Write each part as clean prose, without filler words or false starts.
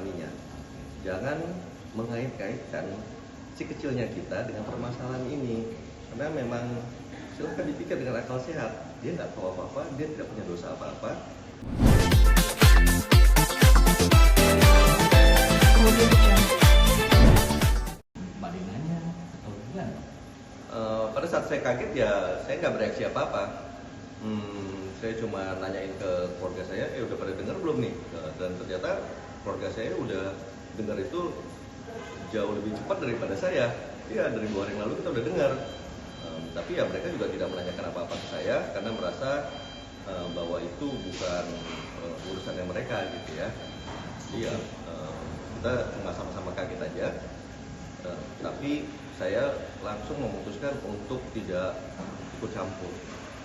menjalaninya. Jangan mengait-kaitkan si kecilnya kita dengan permasalahan ini, karena memang silahkan dipikir dengan akal sehat. Dia nggak tahu apa-apa, dia tidak punya dosa apa-apa. Mbak Denanya atau gimana? Pada saat saya kaget ya saya nggak bereaksi apa-apa. Saya cuma nanyain ke keluarga saya, udah pada dengar belum nih? Dan ternyata keluarga saya udah dengar itu jauh lebih cepat daripada saya. Iya, dari 2 hari yang lalu kita udah dengar. Tapi ya mereka juga tidak menanyakan apa-apa ke saya karena merasa bahwa itu bukan urusannya mereka gitu ya. Iya, kita cuma sama-sama kaget aja. Tapi saya langsung memutuskan untuk tidak ikut campur,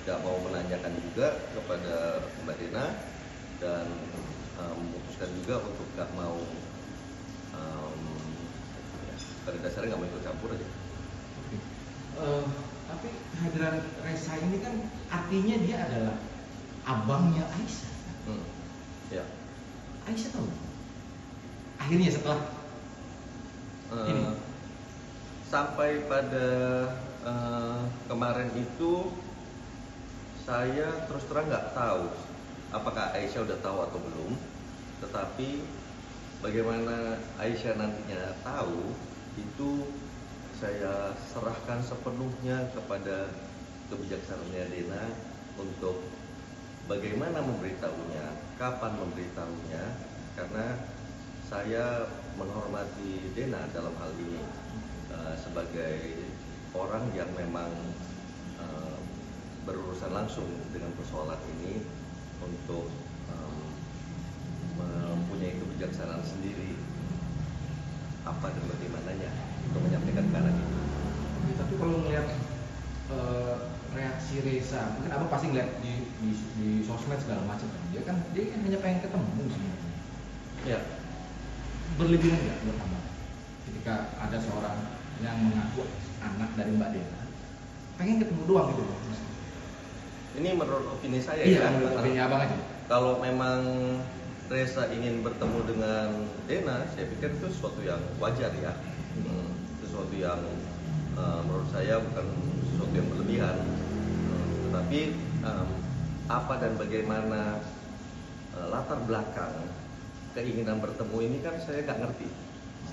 tidak mau menanyakan juga kepada Mbak Dena, dan memutuskan juga untuk nggak mau, pada dasarnya nggak mau ikut campur aja. Tapi kehadiran Reza ini kan artinya dia adalah abangnya Aisyah. Ya. Aisyah tahu? Akhirnya setelah ini sampai pada kemarin itu saya terus terang nggak tahu apakah Aisyah udah tahu atau belum. Tetapi bagaimana Aisyah nantinya tahu itu saya serahkan sepenuhnya kepada kebijaksanaannya Dena untuk bagaimana memberitahunya, kapan memberitahunya, karena saya menghormati Dena dalam hal ini sebagai orang yang memang berurusan langsung dengan persoalan ini untuk mempunyai kebijaksanaan sendiri apa dan bagaimananya untuk menyampaikan ke anak itu. Tapi kalau melihat reaksi Reza, mungkin abang pasti ngeliat di sosmed segala macam kan. Dia kan hanya pengen ketemu sebenarnya. Ya. Berlebihan nggak menurut abang ketika ada seorang yang mengaku anak dari Mbak Dena pengen ketemu doang gitu loh? Ini menurut opini saya Iya, ya. menurut opini abang aja. Kalau memang Reza ingin bertemu dengan Dena, saya pikir itu sesuatu yang wajar ya. Sesuatu yang menurut saya bukan sesuatu yang berlebihan. Tetapi apa dan bagaimana latar belakang keinginan bertemu ini kan saya nggak ngerti,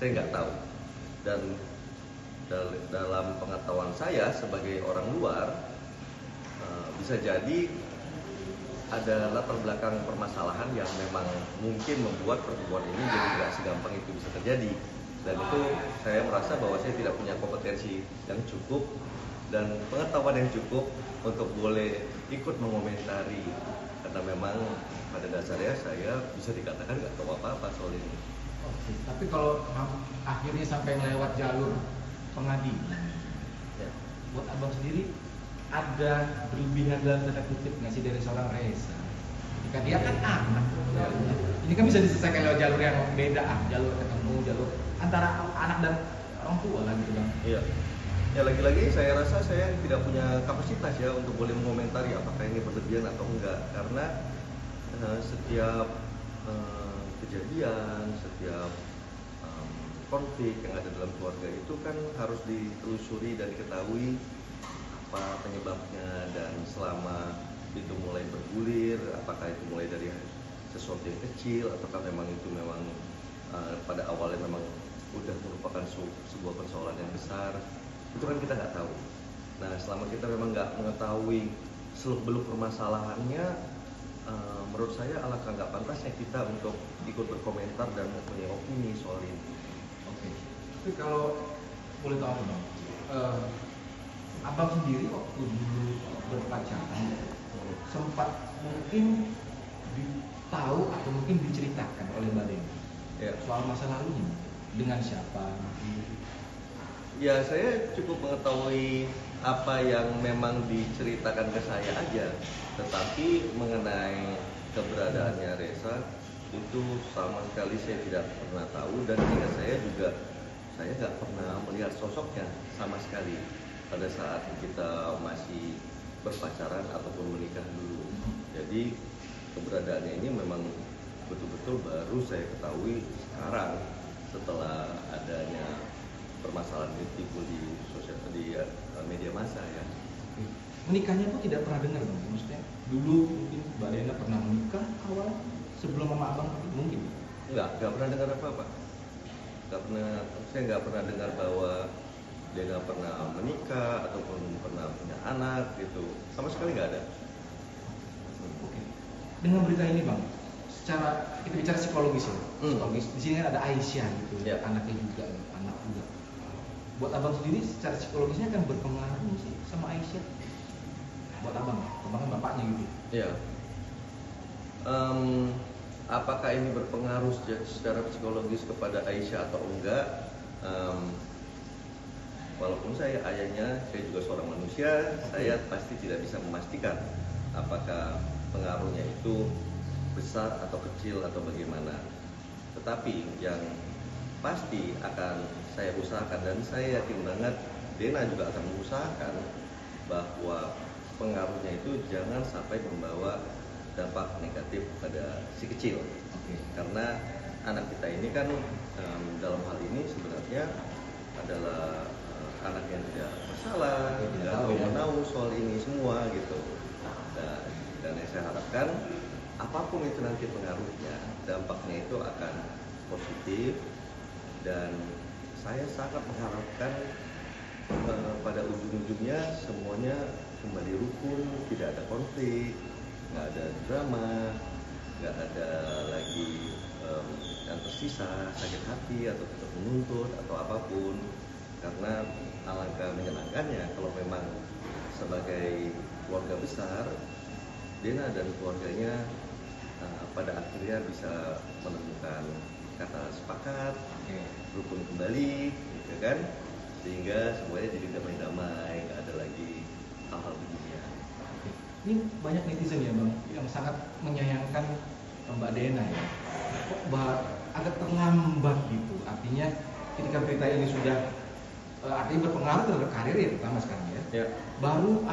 saya nggak tahu. Dan dalam pengetahuan saya sebagai orang luar, bisa jadi ada latar belakang permasalahan yang memang mungkin membuat pertemuan ini jadi tidak segampang itu bisa terjadi. Dan itu saya merasa bahwa saya tidak punya kompetensi yang cukup dan pengetahuan yang cukup untuk boleh ikut mengomentari, karena memang pada dasarnya saya bisa dikatakan nggak tahu apa-apa soal ini. Oke. Tapi kalau akhirnya sampai melewat jalur pengadilan, Ya. buat abang sendiri ada berlebihan dalam tanda kutip nggak sih dari seorang Reza? Ketika dia kan anak, ini kan bisa diselesaikan lewat jalur yang beda, jalur ketemu, jalur antara anak dan orang tua lah gitu bang. Iya. Ya lagi-lagi saya rasa saya tidak punya kapasitas ya untuk boleh mengomentari apakah ini berlebihan atau enggak, karena setiap kejadian, setiap konflik yang ada dalam keluarga itu kan harus ditelusuri dan diketahui apa penyebabnya, dan selama itu mulai bergulir, apakah itu mulai dari sesuatu yang kecil ataukah memang itu memang pada awalnya memang udah merupakan sebuah persoalan yang besar, itu kan kita nggak tahu. Nah, selama kita memang nggak mengetahui seluk-beluk permasalahannya, menurut saya alangkah nggak pantasnya kita untuk ikut berkomentar dan mempunyai opini soal ini. Oke. Tapi kalau boleh tahu bang, abang sendiri waktu dulu berpacaran sempat mungkin tahu atau mungkin diceritakan oleh Mbak Dena soal masa lalunya dengan siapa? Ya, saya cukup mengetahui apa yang memang diceritakan ke saya aja, tetapi mengenai keberadaannya Reza itu sama sekali saya tidak pernah tahu, dan ingat saya juga saya nggak pernah melihat sosoknya sama sekali pada saat kita masih berpacaran ataupun menikah dulu. Jadi keberadaannya ini memang betul-betul baru saya ketahui sekarang setelah adanya permasalahan itu di sosial media massa ya. Menikahnya tuh tidak pernah dengar Bang. Maksudnya dulu mungkin Mbak Dena pernah menikah awal sebelum Mama Abang mungkin. Nggak pernah dengar apa-apa. Saya nggak pernah dengar bahwa Dena pernah menikah ataupun pernah punya anak gitu. Sama sekali nggak ada. Oke. Dengan berita ini Bang, secara kita bicara psikologis ya. Psikologis. Di sini kan ada Aisyah gitu, Ya. anaknya juga, anak juga. Buat Abang sendiri secara psikologisnya kan berpengaruh sih sama Aisyah. Buat Abang kan bapaknya gitu. Ya. Apakah ini berpengaruh secara psikologis kepada Aisyah atau enggak? Walaupun saya ayahnya, saya juga seorang manusia, saya pasti tidak bisa memastikan apakah pengaruhnya itu besar atau kecil atau bagaimana. Tetapi yang pasti akan saya usahakan, dan saya yakin banget Dena juga akan mengusahakan bahwa pengaruhnya itu jangan sampai membawa dampak negatif pada si kecil. Karena anak kita ini kan dalam hal ini sebenarnya adalah anak yang tidak masalah, tidak tahu soal ini semua gitu. Dan yang saya harapkan apapun itu nanti pengaruhnya, dampaknya itu akan positif, dan saya sangat mengharapkan pada ujung-ujungnya semuanya kembali rukun, tidak ada konflik, nggak ada drama, nggak ada lagi yang tersisa sakit hati atau tetap menuntut atau apapun. Karena alangkah menyenangkannya kalau memang sebagai keluarga besar Dena dan keluarganya pada akhirnya bisa menemukan kata sepakat, rukun kembali, gitu kan, sehingga semuanya jadi damai-damai, nggak ada lagi hal-hal beginian. Ini banyak netizen ya Bang yang sangat menyayangkan Mbak Dena ya. Kok agak terlambat gitu. Artinya ketika berita ini sudah artinya berpengaruh terhadap karir ya pertama sekarang ya. Baru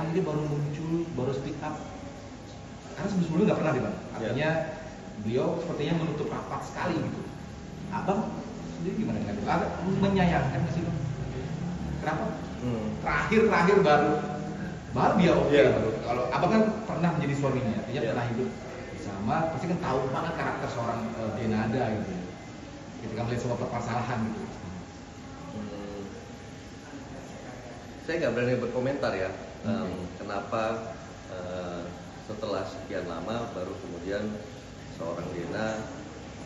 muncul, baru speak up. Karena sebelumnya nggak pernah deh Bang. Artinya beliau sepertinya menutup rapat sekali gitu. Abang sendiri gimana dengan itu? Agak menyayangkan nggak sih Bang? Kenapa? Terakhir baru dia oke. Kalau abang kan pernah menjadi suaminya, artinya pernah hidup bersama, pasti kan tahu banget karakter seorang Denada gitu. Ketika melihat sebuah permasalahan gitu. Saya nggak berani berkomentar ya. Kenapa setelah sekian lama baru kemudian seorang Dena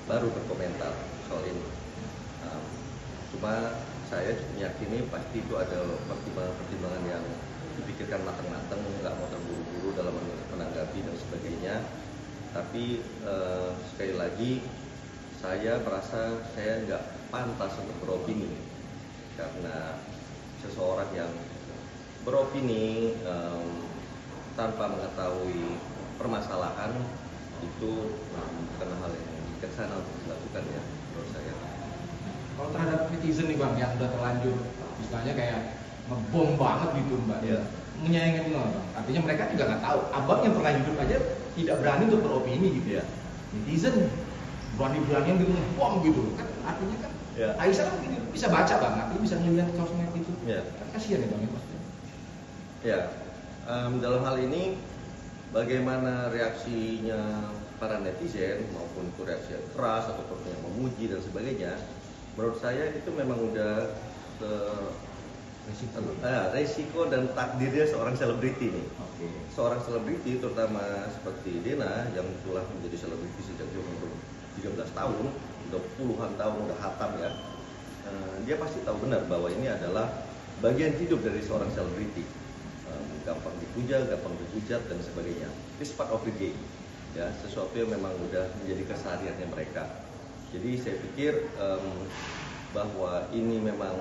baru berkomentar soal ini. Cuma saya meyakini pasti itu ada pertimbangan-pertimbangan yang dipikirkan matang-matang, nggak mau terburu-buru dalam menanggapi dan sebagainya. Tapi sekali lagi saya merasa saya nggak pantas untuk beropini, karena seseorang yang beropini tanpa mengetahui permasalahan itu bukan hal yang bijaksana untuk dilakukan ya menurut saya. Kalau terhadap netizen nih Bang yang udah terlanjur misalnya kayak ngebom banget gitu Mbak, menyayangkan itu Bang. Artinya mereka juga nggak tahu. Abang yang pernah hidup aja tidak berani untuk beropini gitu ya. Netizen berani-beranian gitu ngebom gitu kan, artinya kan Aisyah kan bisa baca Bang, artinya bisa ngeliat sosmed itu. Kan kasihan ya Bang ya pasti. Dalam hal ini bagaimana reaksinya para netizen maupun itu reaksi yang keras ataupun yang memuji dan sebagainya, menurut saya itu memang udah resiko dan takdirnya seorang selebriti nih. Seorang selebriti terutama seperti Dena yang telah menjadi selebriti sejak umur 13 tahun, udah puluhan tahun, udah hatam ya. Dia pasti tahu benar bahwa ini adalah bagian hidup dari seorang selebriti. Gampang dipuja, gampang dihujat dan sebagainya. It's part of the game. Ya, sesuatu yang memang udah menjadi kesehariannya mereka. Jadi saya pikir bahwa ini memang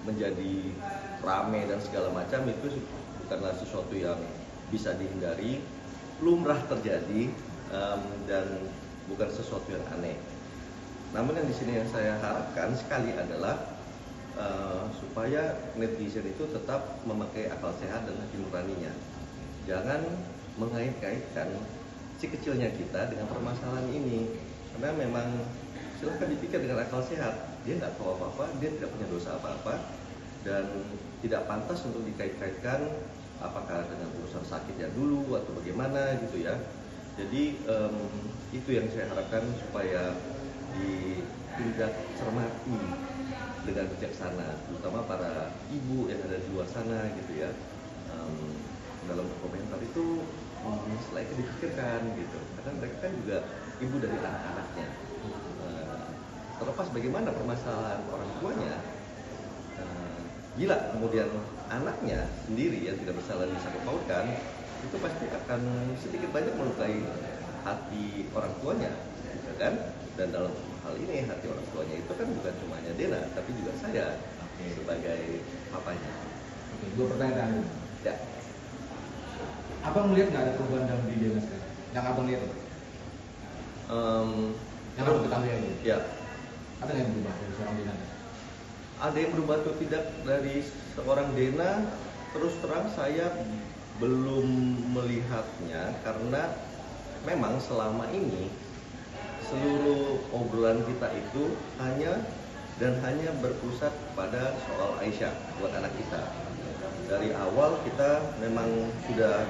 menjadi rame dan segala macam itu bukanlah sesuatu yang bisa dihindari, lumrah terjadi dan bukan sesuatu yang aneh. Namun yang di sini yang saya harapkan sekali adalah supaya netizen itu tetap memakai akal sehat dan hati nuraninya. Jangan mengait-kaitkan si kecilnya kita dengan permasalahan ini. karena memang silahkan dipikir dengan akal sehat, dia nggak tahu apa-apa, dia tidak punya dosa apa-apa, dan tidak pantas untuk dikait-kaitkan apakah dengan urusan sakitnya dulu atau bagaimana gitu ya. Jadi itu yang saya harapkan supaya ditindak cermati dengan bijaksana, terutama para ibu yang ada di luar sana gitu ya. Dalam berkomentar itu selain dipikirkan gitu, karena mereka kan juga ibu dari anak-anaknya. Terlepas bagaimana permasalahan orang tuanya, bila kemudian anaknya sendiri yang tidak bersalah disangkut pautkan, itu pasti akan sedikit banyak melukai hati orang tuanya, gitu kan? Dan dalam hal ini hati orang tuanya itu kan bukan cuma hanya Dena, tapi juga saya sebagai papanya. Oke, dua pertanyaan. Ya. Abang melihat nggak ada perubahan dalam diri Dena sekarang? Yang abang lihat? Yang abang ketahui aja. Ya. Ada nggak yang berubah dari seorang Dena? Ada yang berubah atau tidak dari seorang Dena? Terus terang saya belum melihatnya, karena memang selama ini seluruh obrolan kita itu hanya berpusat pada soal Aisyah buat anak kita. Dari awal kita memang sudah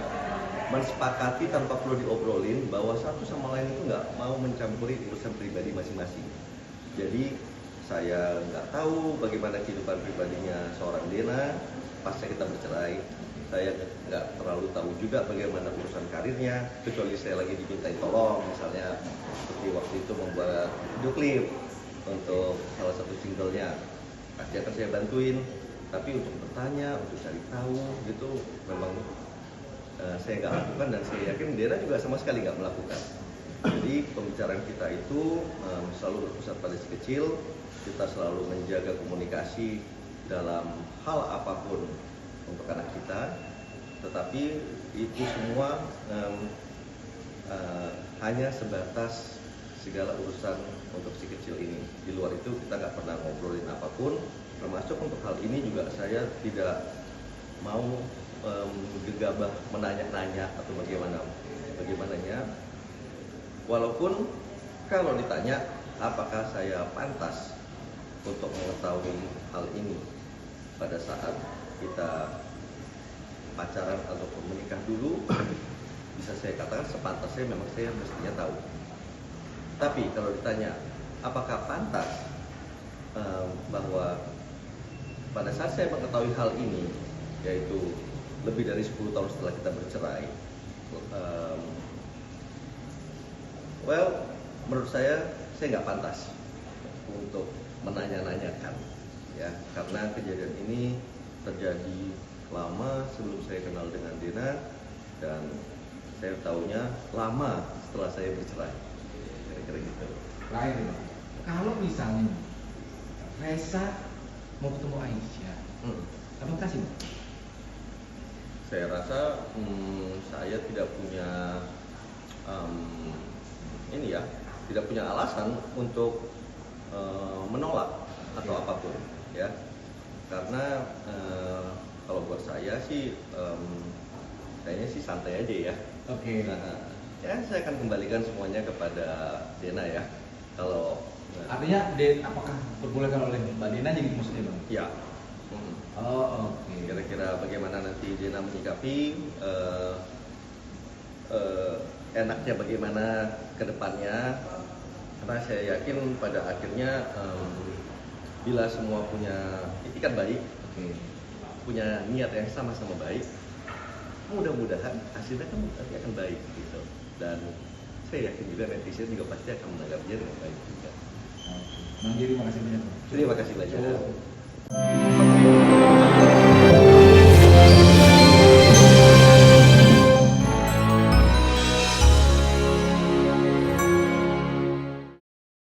mensepakati tanpa perlu diobrolin bahwa satu sama lain itu nggak mau mencampuri urusan pribadi masing-masing. Jadi saya nggak tahu bagaimana kehidupan pribadinya seorang Dena pasca kita bercerai. Saya nggak terlalu tahu juga bagaimana urusan karirnya, kecuali saya lagi dimintai tolong, misalnya seperti waktu itu membuat video klip untuk salah satu singlenya, pasti akan saya bantuin. Tapi untuk bertanya, untuk cari tahu gitu, memang saya nggak lakukan, dan saya yakin Dena juga sama sekali nggak melakukan. Jadi pembicaraan kita itu selalu berpusat pada si kecil. Kita selalu menjaga komunikasi dalam hal apapun untuk anak kita, tetapi itu semua hanya sebatas segala urusan untuk si kecil ini. Di luar itu kita nggak pernah ngobrolin apapun, termasuk untuk hal ini juga saya tidak mau gegabah menanya-nanya atau bagaimananya. Walaupun kalau ditanya apakah saya pantas untuk mengetahui hal ini pada saat kita pacaran atau menikah dulu, bisa saya katakan sepantasnya memang saya mestinya tahu. Tapi kalau ditanya apakah pantas, bahwa pada saat saya mengetahui hal ini, yaitu lebih dari 10 tahun setelah kita bercerai, menurut saya nggak pantas untuk menanya-nanyakan, ya, karena kejadian ini terjadi lama sebelum saya kenal dengan Dena, dan saya tahunya lama setelah saya bercerai, kira-kira gitu. Lain, kalau misalnya Reza mau ketemu Aisyah, abang kasih? Saya rasa saya tidak punya tidak punya alasan untuk menolak atau apapun, ya, karena kalau buat saya sih kayaknya sih santai aja ya. Oke. Ya saya akan kembalikan semuanya kepada Dena ya. Kalau artinya apakah diperbolehkan oleh Mbak Dena jadi muslim, bang? Ya. Oh, oke. Kira-kira bagaimana nanti Dena menyikapi, enaknya bagaimana ke depannya, karena saya yakin pada akhirnya bila semua punya itikat baik, punya niat yang sama-sama baik, mudah-mudahan hasilnya kan nanti akan baik gitu. Dan saya yakin juga netizen juga pasti akan menanggapinya dengan baik juga. Bang Jerry, makasih banyak. Terima kasih banyak.